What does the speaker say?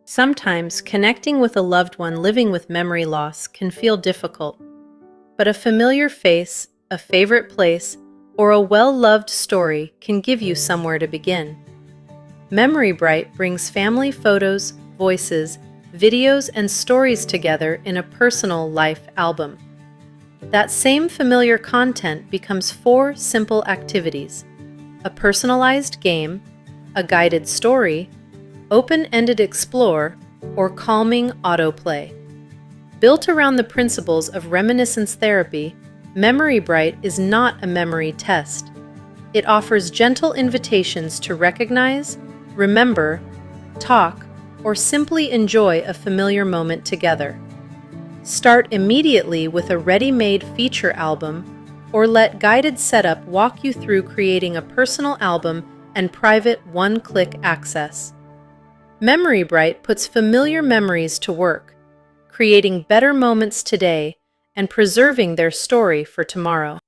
Sometimes connecting with a loved one living with memory loss can feel difficult, but a familiar face, a favorite place, or a well-loved story can give you somewhere to begin. Memory Bright brings family photos, voices, videos, and stories together in a personal life album. That same familiar content becomes 4 simple activities: a personalized game, a guided story, open-ended explore, or calming autoplay. Built around the principles of reminiscence therapy, Memory Bright is not a memory test. It offers gentle invitations to recognize, remember, talk, or simply enjoy a familiar moment together. Start immediately with a ready-made feature album, or let guided setup walk you through creating a personal album and private one-click access. Memory Bright puts familiar memories to work, creating better moments today and preserving their story for tomorrow.